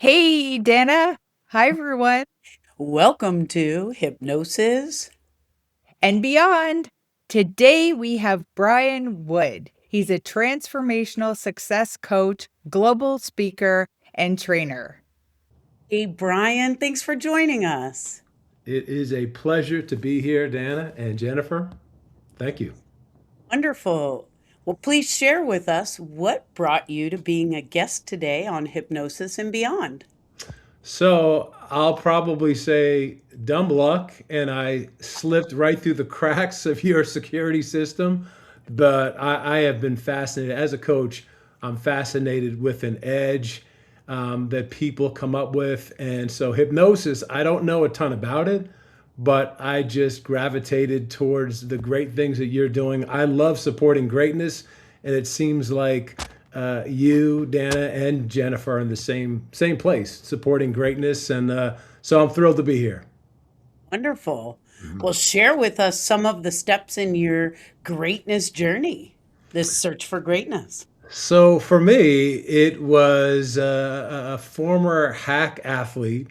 Hey, Dana. Hi, everyone. Welcome to Hypnosis. And beyond. Today we have Brian Wood. He's a transformational success coach, global speaker, and trainer. Hey, Brian, thanks for joining us. It is a pleasure to be here, Dana and Jennifer. Thank you. Wonderful. Well, please share with us what brought you to being a guest today on Hypnosis and Beyond. So I'll probably say dumb luck, and I slipped right through the cracks of your security system. But I have been fascinated as a coach. I'm fascinated with an edge that people come up with. And so hypnosis, I don't know a ton about it, but I just gravitated towards the great things that you're doing. I love supporting greatness, and it seems like you, Dana, and Jennifer are in the same place, supporting greatness, and so I'm thrilled to be here. Wonderful. Well, share with us some of the steps in your greatness journey, this search for greatness. So for me, it was a former hack athlete,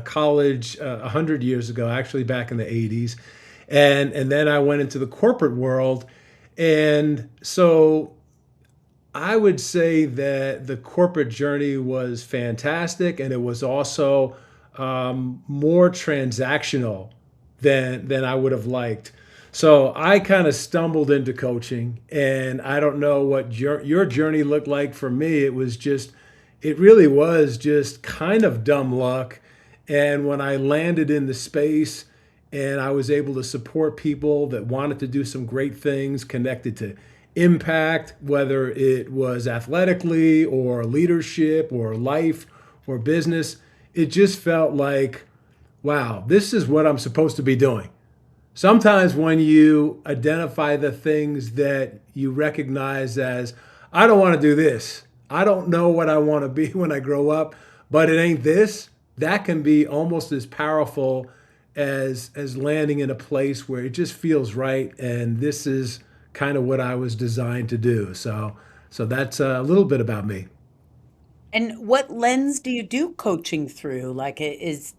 college 100 years ago, actually back in the '80s, and then I went into the corporate world, and so I would say that the corporate journey was fantastic, and it was also more transactional than I would have liked. So I kind of stumbled into coaching, and I don't know what your journey looked like. For me, it really was just kind of dumb luck. And when I landed in the space, and I was able to support people that wanted to do some great things connected to impact, whether it was athletically or leadership or life or business. It just felt like, wow, this is what I'm supposed to be doing. Sometimes when you identify the things that you recognize as, I don't want to do this, I don't know what I want to be when I grow up, but it ain't this, that can be almost as powerful as landing in a place where it just feels right, and this is kind of what I was designed to do. So that's a little bit about me. And what lens do you do coaching through?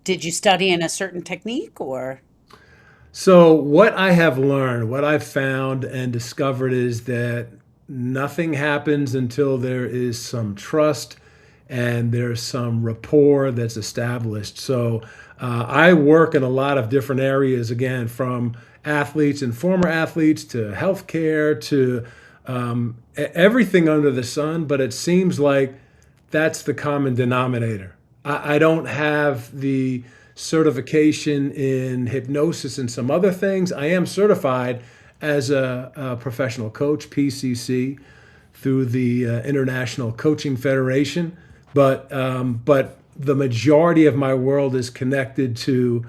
Did you study in a certain technique or? So what I have learned, what I've found and discovered is that nothing happens until there is some trust and there's some rapport that's established. So I work in a lot of different areas, again, from athletes and former athletes to healthcare to everything under the sun. But it seems like that's the common denominator. I don't have the certification in hypnosis and some other things. I am certified as a professional coach, PCC, through the International Coaching Federation. But the majority of my world is connected to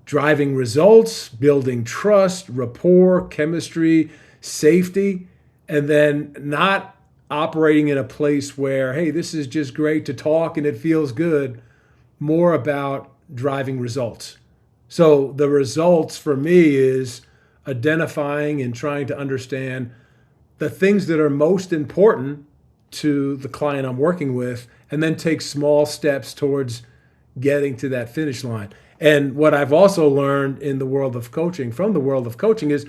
driving results, building trust, rapport, chemistry, safety, and then not operating in a place where, hey, this is just great to talk and it feels good, more about driving results. So the results for me is identifying and trying to understand the things that are most important to the client I'm working with, and then take small steps towards getting to that finish line. And what I've also learned in the world of coaching, from the world of coaching, is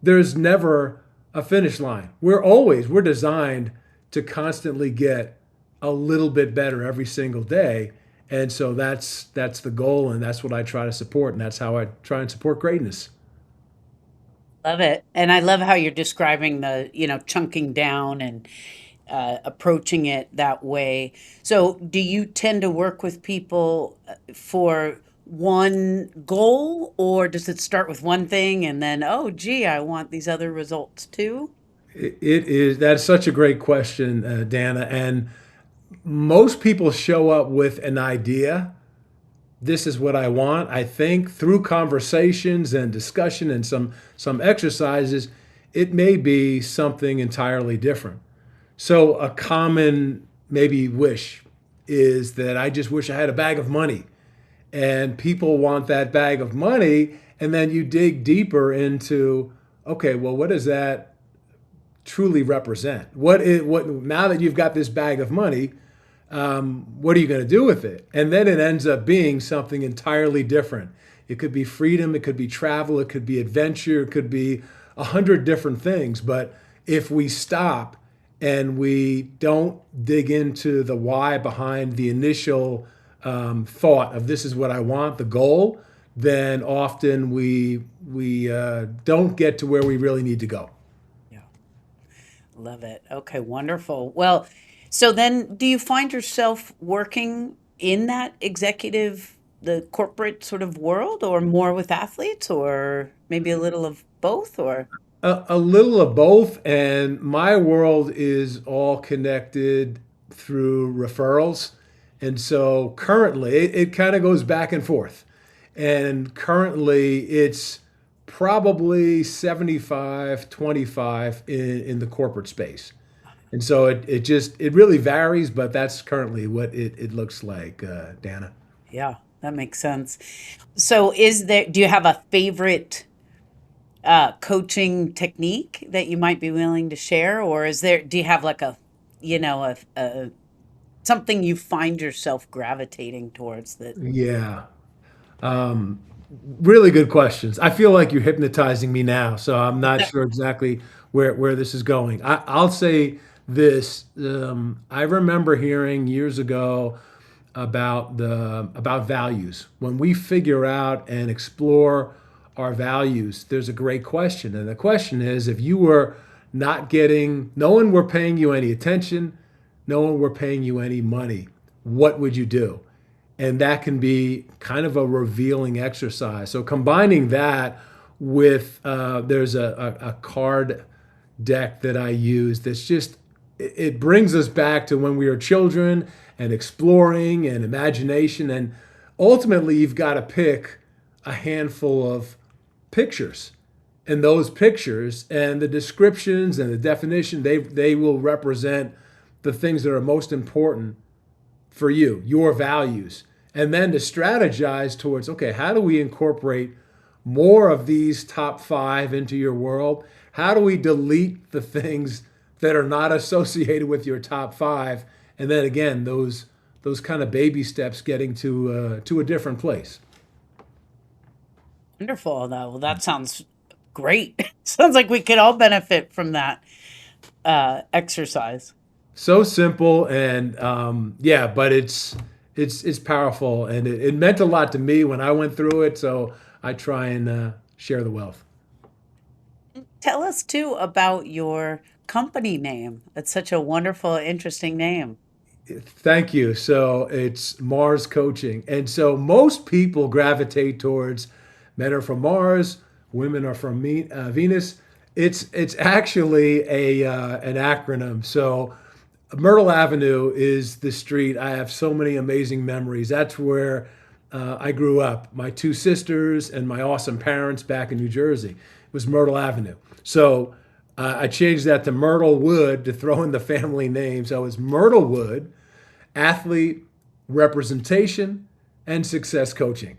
there's never a finish line. We're designed to constantly get a little bit better every single day. And so that's the goal, and that's what I try to support, and that's how I try and support greatness. Love it. And I love how you're describing the chunking down and approaching it that way. So, do you tend to work with people for one goal, or does it start with one thing and then, oh, gee, I want these other results too? It is That's such a great question, Dana. And most people show up with an idea. This is what I want. I think through conversations and discussion and some exercises, it may be something entirely different. So a common maybe wish is that I just wish I had a bag of money. And people want that bag of money, and then you dig deeper into, okay, well, what does that truly represent? What now that you've got this bag of money, What are you going to do with it? And then it ends up being something entirely different. It could be freedom, it could be travel, it could be adventure, it could be 100 different things. But if we stop and we don't dig into the why behind the initial thought of this is what I want, the goal, then often we don't get to where we really need to go. Yeah. Love it. Okay, wonderful. Well, so then do you find yourself working in that executive, the corporate sort of world, or more with athletes, or maybe a little of both, or? A little of both, and my world is all connected through referrals. And so currently, it kind of goes back and forth. And currently, it's probably 75-25 in the corporate space. And so it really varies, but that's currently what it looks like, Dana. Yeah, that makes sense. So do you have a favorite coaching technique that you might be willing to share, or do you have like a something you find yourself gravitating towards that? Yeah. Um, Really good questions. I feel like you're hypnotizing me now, so I'm not sure exactly where this is going. I'll say this. I remember hearing years ago about values. When we figure out and explore our values, there's a great question. And the question is, if you were not getting, no one were paying you any attention, no one were paying you any money, what would you do? And that can be kind of a revealing exercise. So combining that with there's a card deck that I use that's just it brings us back to when we were children and exploring and imagination. And ultimately, you've got to pick a handful of pictures. And those pictures and the descriptions and the definition, they will represent the things that are most important for you, your values, and then to strategize towards, okay, how do we incorporate more of these top five into your world? How do we delete the things that are not associated with your top five? And then again, those kind of baby steps getting to a different place. Wonderful. Well, that sounds great. Sounds like we could all benefit from that exercise. So simple and yeah, but it's powerful and it meant a lot to me when I went through it. So I try and share the wealth. Tell us too about your company name. It's such a wonderful, interesting name. Thank you. So it's Mars coaching. And so most people gravitate towards men are from Mars, women are from Venus. It's actually a an acronym. So Myrtle Avenue is the street. I have so many amazing memories. That's where I grew up. My two sisters and my awesome parents back in New Jersey. It was Myrtle Avenue. So I changed that to Myrtle Wood to throw in the family name. So it's Myrtle Wood, athlete representation, and success coaching.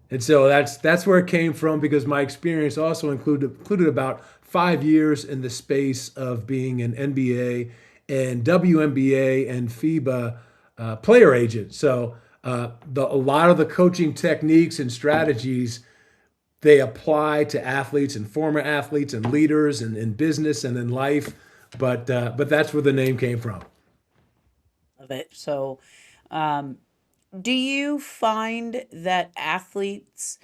And so that's where it came from because my experience also included about 5 years in the space of being an NBA and WNBA and FIBA player agent. So a lot of the coaching techniques and strategies they apply to athletes and former athletes and leaders and in business and in life. But that's where the name came from. Love it. So, um, do you find that athletes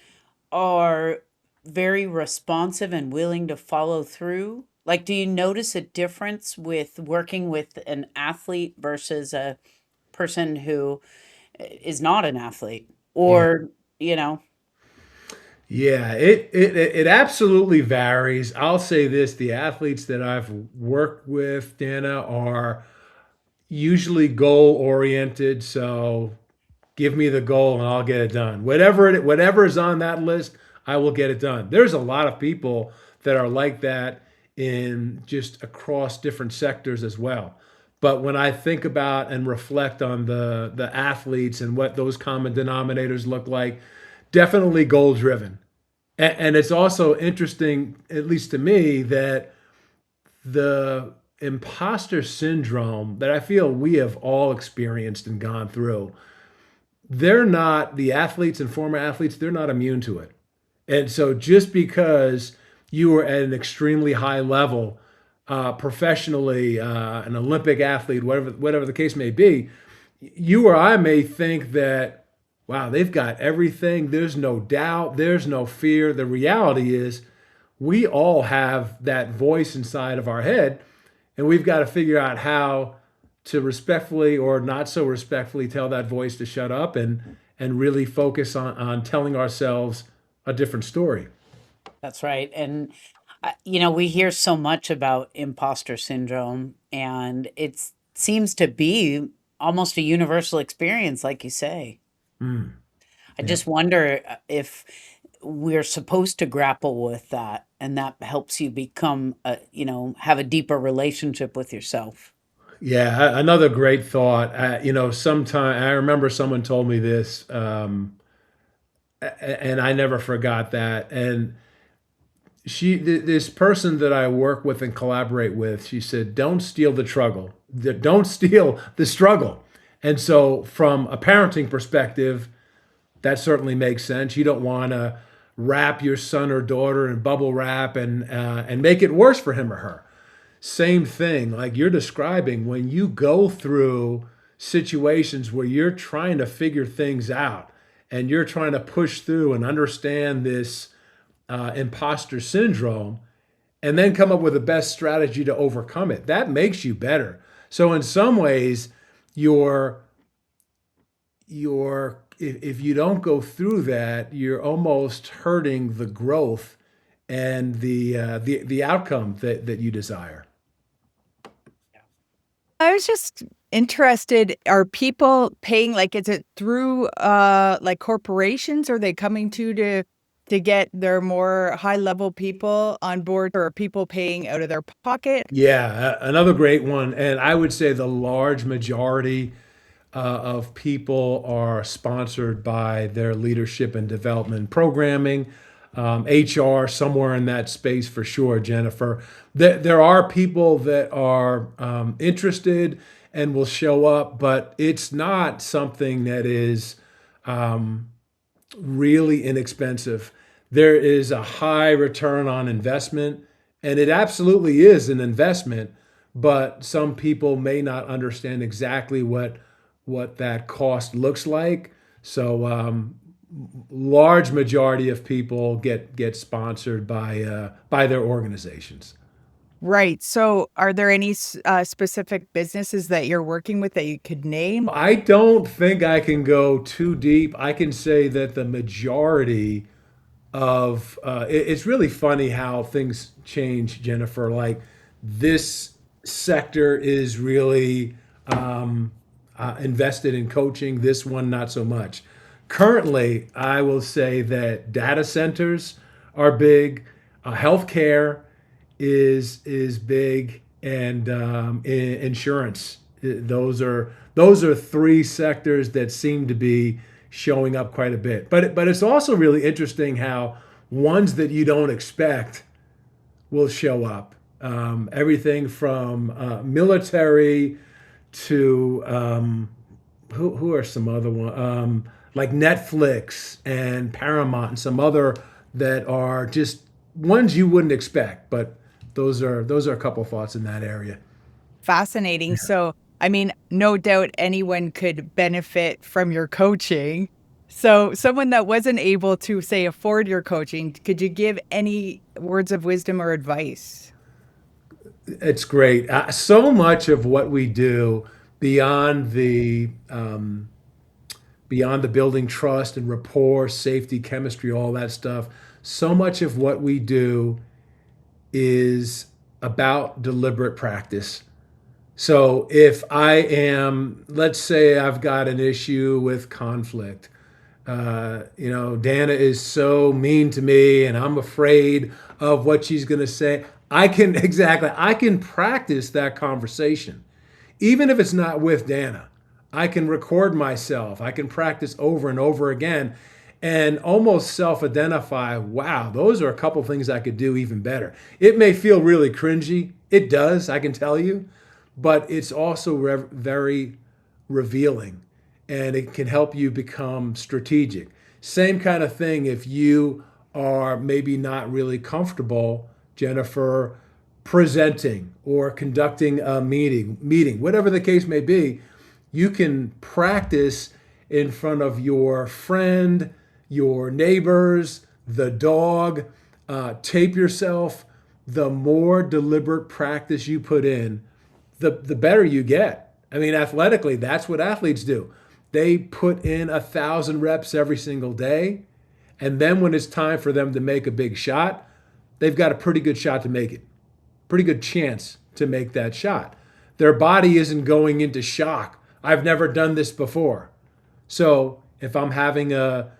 are very responsive and willing to follow through? Like, do you notice a difference with working with an athlete versus a person who is not an athlete? Yeah. Or, you know, Yeah, it absolutely varies. I'll say this, the athletes that I've worked with, Dana, are usually goal oriented. So give me the goal and I'll get it done. Whatever is on that list, I will get it done. There's a lot of people that are like that in just across different sectors as well. But when I think about and reflect on the athletes and what those common denominators look like, definitely goal driven. And it's also interesting, at least to me, that the imposter syndrome that I feel we have all experienced and gone through, they're not, the athletes and former athletes, they're not immune to it. And so just because you were at an extremely high level, professionally, an Olympic athlete, whatever the case may be, you or I may think that, wow, they've got everything. There's no doubt. There's no fear. The reality is we all have that voice inside of our head, and we've got to figure out how to respectfully or not so respectfully tell that voice to shut up and really focus on telling ourselves a different story. That's right. And, you know, we hear so much about imposter syndrome, and it seems to be almost a universal experience, like you say. Mm, I yeah. just wonder if we're supposed to grapple with that, and that helps you become, have a deeper relationship with yourself. Yeah, another great thought. Sometime I remember someone told me this, and I never forgot that. And this person that I work with and collaborate with, she said, "Don't steal the struggle. Don't steal the struggle." And so, from a parenting perspective, that certainly makes sense. You don't want to wrap your son or daughter in bubble wrap and make it worse for him or her. Same thing, like you're describing, when you go through situations where you're trying to figure things out and you're trying to push through and understand this imposter syndrome and then come up with the best strategy to overcome it. That makes you better. So in some ways, if you don't go through that, you're almost hurting the growth and the outcome that you desire. I was just interested, are people paying, like, is it through, like, corporations? Are they coming to get their more high-level people on board, or are people paying out of their pocket? Yeah, another great one. And I would say the large majority of people are sponsored by their leadership and development programming, HR, somewhere in that space for sure, Jennifer. There are people that are interested and will show up, but it's not something that is really inexpensive. There is a high return on investment, and it absolutely is an investment, but some people may not understand exactly what that cost looks like. So large majority of people get sponsored by their organizations. Right, so are there any specific businesses that you're working with that you could name? I don't think I can go too deep. I can say that the majority of it's really funny how things change, Jennifer. Like this sector is really invested in coaching, this one not so much. Currently, I will say that data centers are big, healthcare is big, and insurance. Those are three sectors that seem to be showing up quite a bit. But it's also really interesting how ones that you don't expect will show up. Everything from military to who are some other one, like Netflix and Paramount and some other that are just ones you wouldn't expect. But those are a couple thoughts in that area. Fascinating. So, I mean, no doubt anyone could benefit from your coaching. So, someone that wasn't able to, say, afford your coaching, could you give any words of wisdom or advice? It's great. So much of what we do beyond beyond the building trust and rapport, safety, chemistry, all that stuff. So much of what we do is about deliberate practice. So if I am, let's say I've got an issue with conflict, Dana is so mean to me and I'm afraid of what she's going to say. I can practice that conversation. Even if it's not with Dana, I can record myself. I can practice over and over again. and almost self-identify, wow, those are a couple things I could do even better. It may feel really cringy. It does, I can tell you, but it's also very revealing, and it can help you become strategic. Same kind of thing if you are maybe not really comfortable, Jennifer, presenting or conducting a meeting, whatever the case may be. You can practice in front of your friend, your neighbors, the dog. Tape yourself. The more deliberate practice you put in, the better you get. I mean, athletically, that's what athletes do. They put in 1,000 reps every single day. And then when it's time for them to make a big shot, they've got a pretty good shot to make it. Pretty good chance to make that shot. Their body isn't going into shock. I've never done this before. So if I'm having a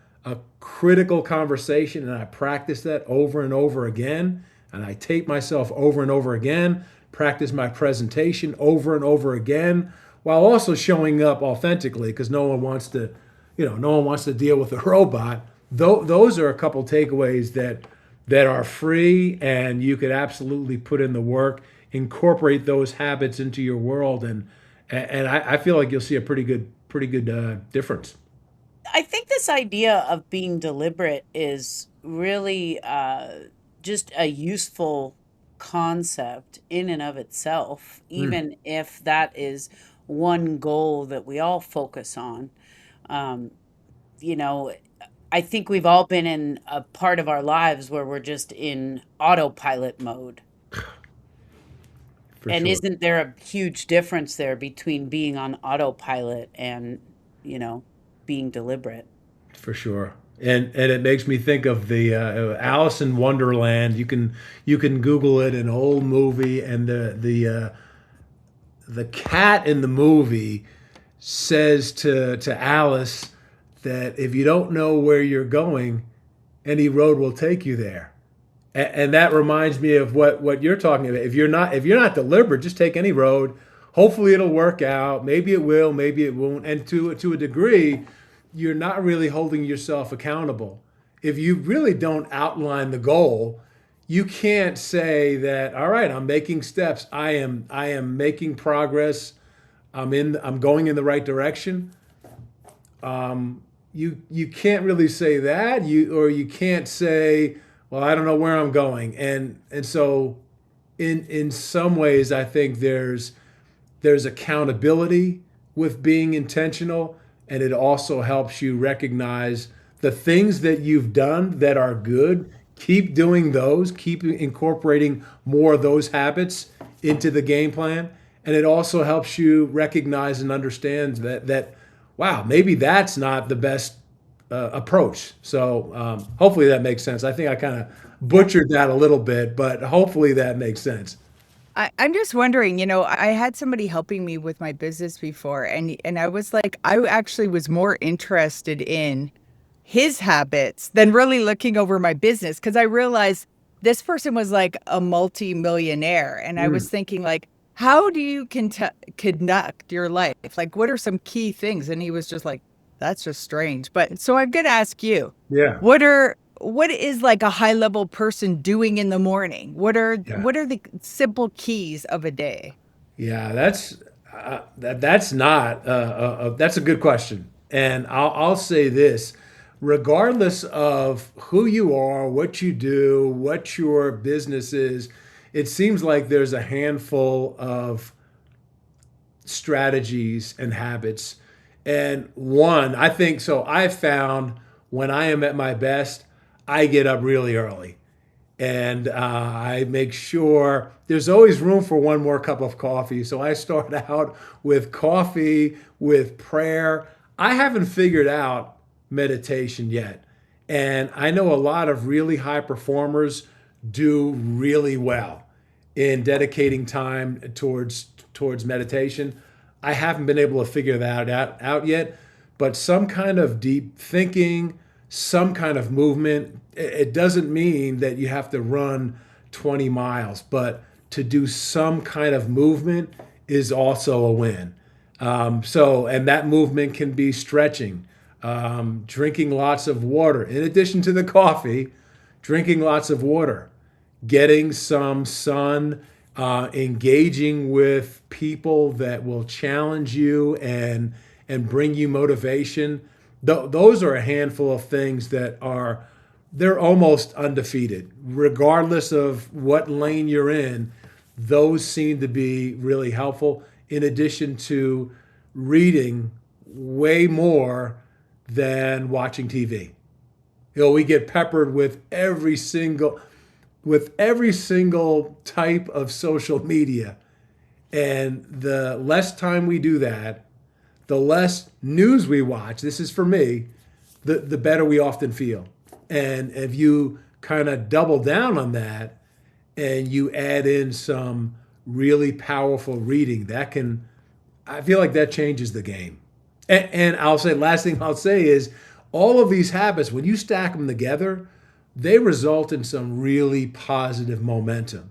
critical conversation and I practice that over and over again, and I tape myself over and over again, practice my presentation over and over again, while also showing up authentically, because no one wants to deal with a robot. Those are a couple takeaways that are free, and you could absolutely put in the work, incorporate those habits into your world, and I feel like you'll see a pretty good difference. I think this idea of being deliberate is really just a useful concept in and of itself, even if that is one goal that we all focus on. Um, you know, I think we've all been in a part of our lives where we're just in autopilot mode. For And sure. isn't there a huge difference there between being on autopilot and, you know, being deliberate? For sure. And it makes me think of the Alice in Wonderland. You can Google it, an old movie, and the cat in the movie says to Alice that if you don't know where you're going, any road will take you there. And that reminds me of what you're talking about. If you're not deliberate, just take any road. Hopefully it'll work out. Maybe it will, maybe it won't. And to a degree, you're not really holding yourself accountable. If you really don't outline the goal, you can't say that, all right, I'm making steps. I am making progress. I'm going in the right direction. You can't really say that. You can't say, well, I don't know where I'm going. And so in some ways I think there's accountability with being intentional, and it also helps you recognize the things that you've done that are good. Keep doing those, keep incorporating more of those habits into the game plan. And it also helps you recognize and understand that wow, maybe that's not the best approach. So hopefully that makes sense. I think I kind of butchered that a little bit, but hopefully that makes sense. I'm just wondering, I had somebody helping me with my business before, and I was like, I actually was more interested in his habits than really looking over my business, because I realized this person was like a multi-millionaire, and I was Mm, thinking like, how do you conduct your life? Like, what are some key things? And he was just like, that's just strange. But so I'm gonna ask you, yeah, what is like a high level person doing in the morning? yeah, What are the simple keys of a day? yeah. That's not that's a good question, and I'll say this: regardless of who you are, what you do, what your business is, it seems like there's a handful of strategies and habits. And one, I think so. I found when I am at my best, I get up really early, and I make sure there's always room for one more cup of coffee. So I start out with coffee, with prayer. I haven't figured out meditation yet. And I know a lot of really high performers do really well in dedicating time towards meditation. I haven't been able to figure that out yet, but some kind of deep thinking, some kind of movement. It doesn't mean that you have to run 20 miles, but to do some kind of movement is also a win. And that movement can be stretching. drinking lots of water, in addition to the coffee, drinking lots of water, getting some sun, engaging with people that will challenge you and bring you motivation. Those are a handful of things that are they're almost undefeated, regardless of what lane you're in. Those seem to be really helpful. In addition to reading way more than watching TV. We get peppered with every single type of social media. And the less time we do that, the less news we watch, this is for me, the better we often feel. And if you kind of double down on that and you add in some really powerful reading, I feel like that changes the game. And I'll say, last thing I'll say is all of these habits, when you stack them together, they result in some really positive momentum.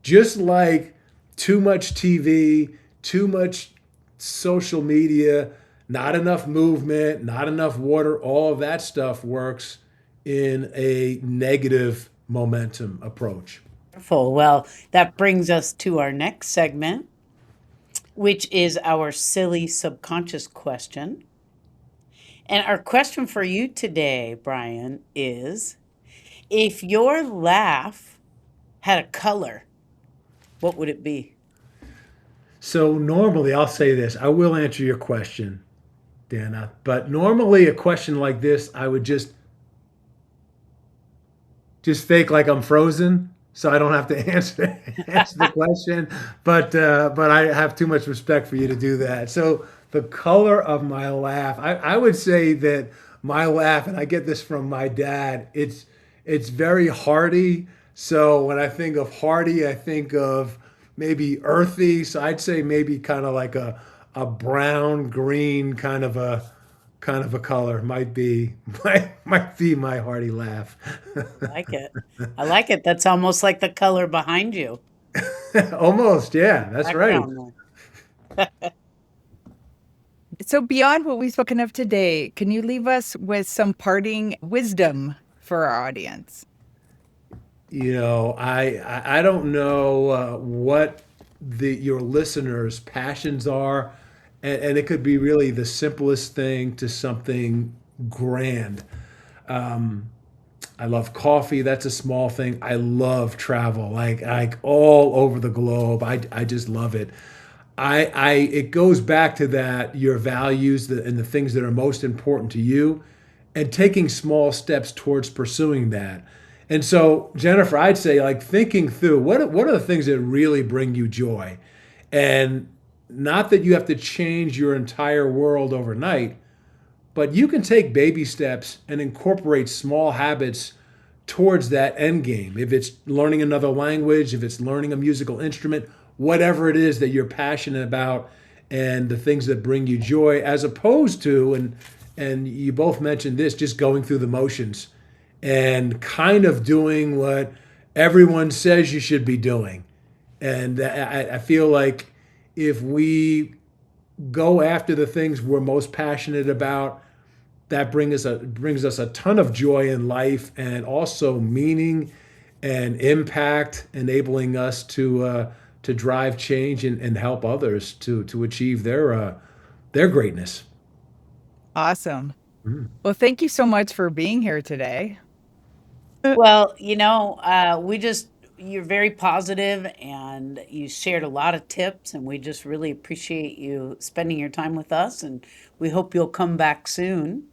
Just like too much TV, too much social media, not enough movement, not enough water, all of that stuff works in a negative momentum approach. Wonderful. Well, that brings us to our next segment, which is our silly subconscious question. And our question for you today, Brian, is if your laugh had a color, what would it be? So normally I'll say this, I will answer your question, Dana, but normally a question like this, I would just fake like I'm frozen, so I don't have to answer the question. But I have too much respect for you to do that. So the color of my laugh, I would say that my laugh, and I get this from my dad. It's very hearty. So when I think of hearty, I think of maybe earthy. So I'd say maybe kind of like a brown green kind of a color might be my hearty laugh. I like it. I like it. That's almost like the color behind you. Almost, yeah, that's right. Background there. So beyond what we've spoken of today, can you leave us with some parting wisdom for our audience? I don't know what your listeners' passions are, and it could be really the simplest thing to something grand. I love coffee. That's a small thing. I love travel, like all over the globe. I just love it. It goes back to that your values and the things that are most important to you, and taking small steps towards pursuing that. And so, Jennifer, I'd say like thinking through what are the things that really bring you joy, and not that you have to change your entire world overnight, but you can take baby steps and incorporate small habits towards that end game. If it's learning another language, if it's learning a musical instrument, whatever it is that you're passionate about and the things that bring you joy, as opposed to, and you both mentioned this, just going through the motions and kind of doing what everyone says you should be doing. And I feel like if we go after the things we're most passionate about, that brings us a ton of joy in life, and also meaning and impact, enabling us to drive change and help others to achieve their greatness. Awesome. Well, thank you so much for being here today. Well, you're very positive and you shared a lot of tips, and we just really appreciate you spending your time with us, and we hope you'll come back soon.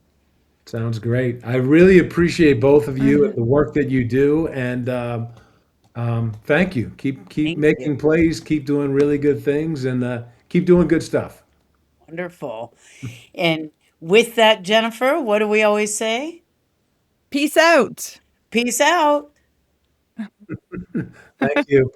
Sounds great. I really appreciate both of you and the work that you do, and thank you. Keep Thank you. making plays, keep doing really good things, and keep doing good stuff. Wonderful. And with that, Jennifer, what do we always say? Peace out. Peace out. Thank you.